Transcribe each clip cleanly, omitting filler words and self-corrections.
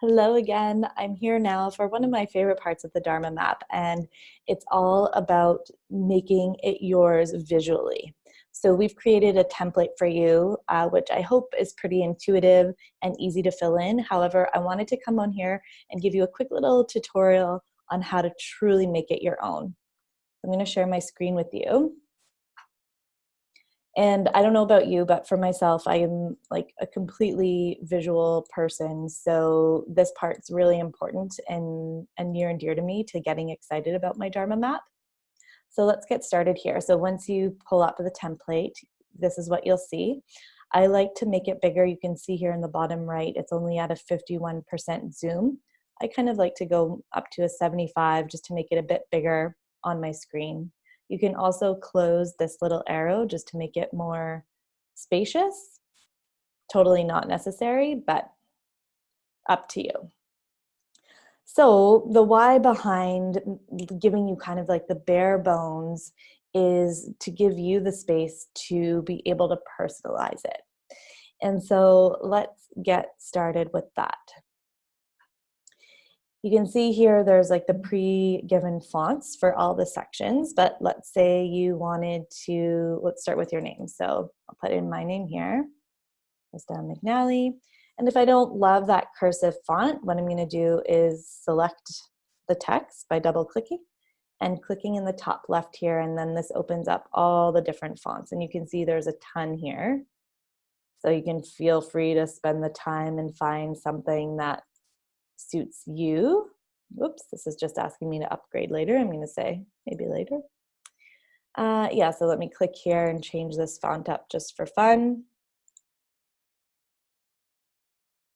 Hello again. I'm here now for one of my favorite parts of the Dharma map, and it's all about making it yours visually. So we've created a template for you, which I hope is pretty intuitive and easy to fill in. However, I wanted to come on here and give you a quick little tutorial on how to truly make it your own. I'm going to share my screen with you. And I don't know about you, but for myself, I am like a completely visual person. So this part's really important and near and dear to me to getting excited about my Dharma map. So let's get started here. So once you pull up the template, this is what you'll see. I like to make it bigger. You can see here in the bottom right, it's only at a 51% zoom. I kind of like to go up to a 75 just to make it a bit bigger on my screen. You can also close this little arrow just to make it more spacious. Totally not necessary, but up to you. So the why behind giving you kind of like the bare bones is to give you the space to be able to personalize it. And so let's get started with that. You can see here there's like the pre-given fonts for all the sections, but let's say you wanted to, let's start with your name. So I'll put in my name here, Krista McNally. And if I don't love that cursive font, what I'm going to do is select the text by double clicking and clicking in the top left here, and then this opens up all the different fonts. And you can see there's a ton here. So you can feel free to spend the time and find something that suits you. Whoops, this is just asking me to upgrade later. I'm going to say maybe later. Yeah, so let me click here and change this font up just for fun.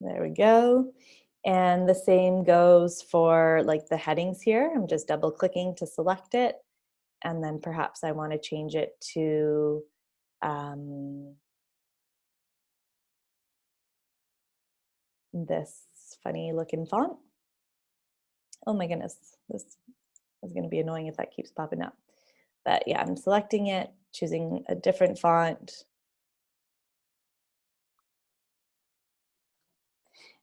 There we go. And the same goes for like the headings here. I'm just double clicking to select it. And then perhaps I want to change it to this funny looking font. Oh my goodness, this is going to be annoying if that keeps popping up. But yeah, I'm selecting it, choosing a different font.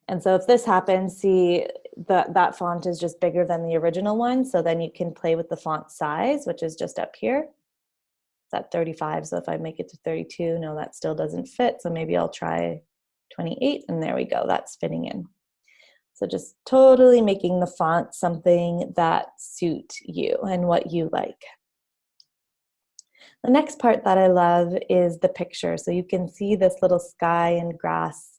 And so if this happens, see that font is just bigger than the original one. So then you can play with the font size, which is just up here. It's at 35. So if I make it to 32, no, that still doesn't fit. So maybe I'll try 28, and there we go. That's fitting in. So just totally making the font something that suits you and what you like. The next part that I love is the picture. So you can see this little sky and grass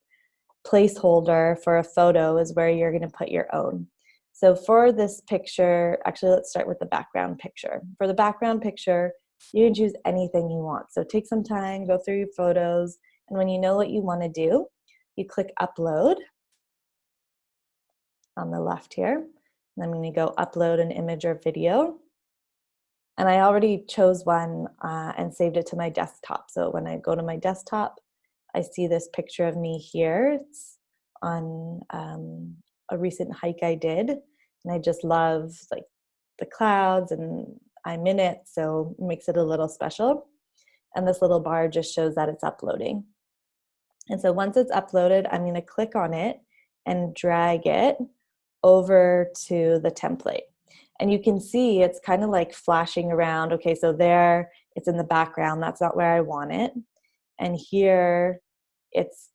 placeholder for a photo is where you're going to put your own. So for this picture, actually let's start with the background picture. For the background picture, you can choose anything you want. So take some time, go through your photos, and when you know what you want to do, you click upload on the left here. And I'm going to go upload an image or video. And I already chose one and saved it to my desktop. So when I go to my desktop, I see this picture of me here. It's on a recent hike I did. And I just love like the clouds and I'm in it. So it makes it a little special. And this little bar just shows that it's uploading. And so once it's uploaded, I'm going to click on it and drag it over to the template. And you can see it's kind of like flashing around. Okay, so there it's in the background. That's not where I want it. And here it's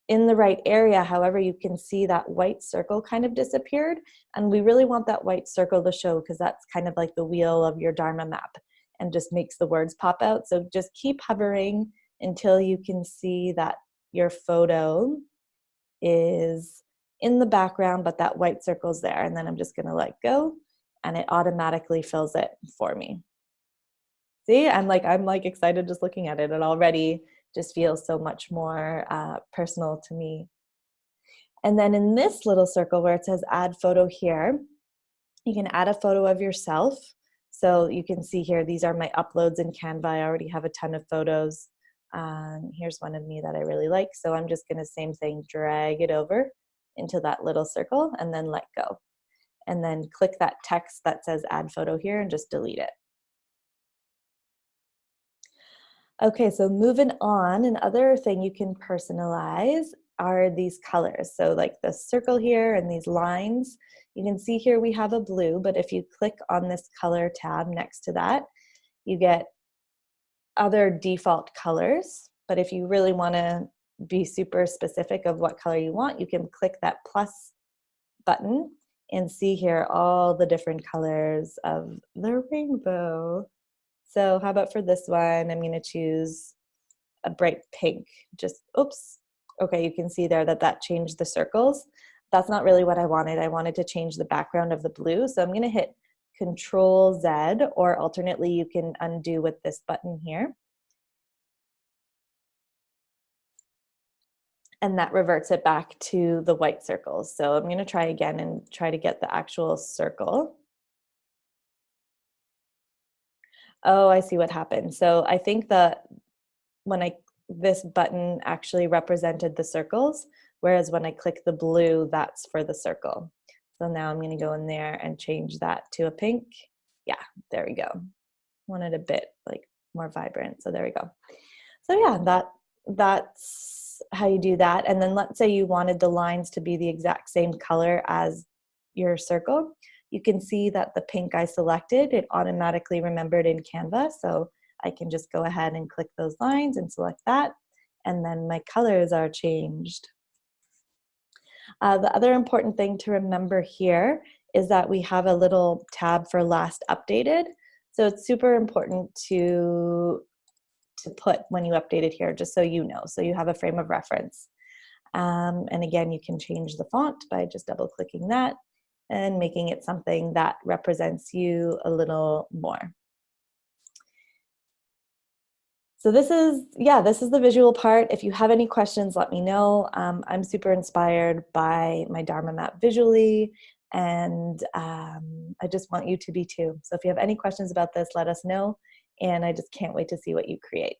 in the right area. However, you can see that white circle kind of disappeared. And we really want that white circle to show because that's kind of like the wheel of your Dharma map and just makes the words pop out. So just keep hovering until you can see that your photo is in the background, but that white circle's there. And then I'm just going to let go and it automatically fills it for me. See, I'm like excited just looking at it. It already just feels so much more personal to me. And then in this little circle where it says add photo here, you can add a photo of yourself. So you can see here, these are my uploads in Canva. I already have a ton of photos. Here's one of me that I really like. So I'm just going to, same thing, drag it over into that little circle and then let go. And then click that text that says add photo here and just delete it. Okay, so moving on, another thing you can personalize are these colors. So like the circle here and these lines, you can see here we have a blue, but if you click on this color tab next to that, you get other default colors. But if you really want to be super specific of what color you want, you can click that plus button and see here all the different colors of the rainbow. So how about for this one, I'm going to choose a bright pink. Just, oops. Okay, you can see there that that changed the circles. That's not really what I wanted. I wanted to change the background of the blue. So I'm going to hit Control Z, or alternately you can undo with this button here. And that reverts it back to the white circles. So I'm going to try again and try to get the actual circle. Oh, I see what happened. So I think that when this button actually represented the circles, whereas when I click the blue, that's for the circle. So now I'm going to go in there and change that to a pink. Yeah, there we go. Want it a bit like more vibrant. So there we go. So yeah, that's how you do that. And then let's say you wanted the lines to be the exact same color as your circle. You can see that the pink I selected, it automatically remembered in Canva. So I can just go ahead and click those lines and select that. And then my colors are changed. The other important thing to remember here is that we have a little tab for last updated. So it's super important to put when you update it here, just so you know, so you have a frame of reference. And again, you can change the font by just double clicking that and making it something that represents you a little more. So this is the visual part. If you have any questions, let me know. I'm super inspired by my Dharma map visually, and I just want you to be too. So if you have any questions about this, let us know, and I just can't wait to see what you create.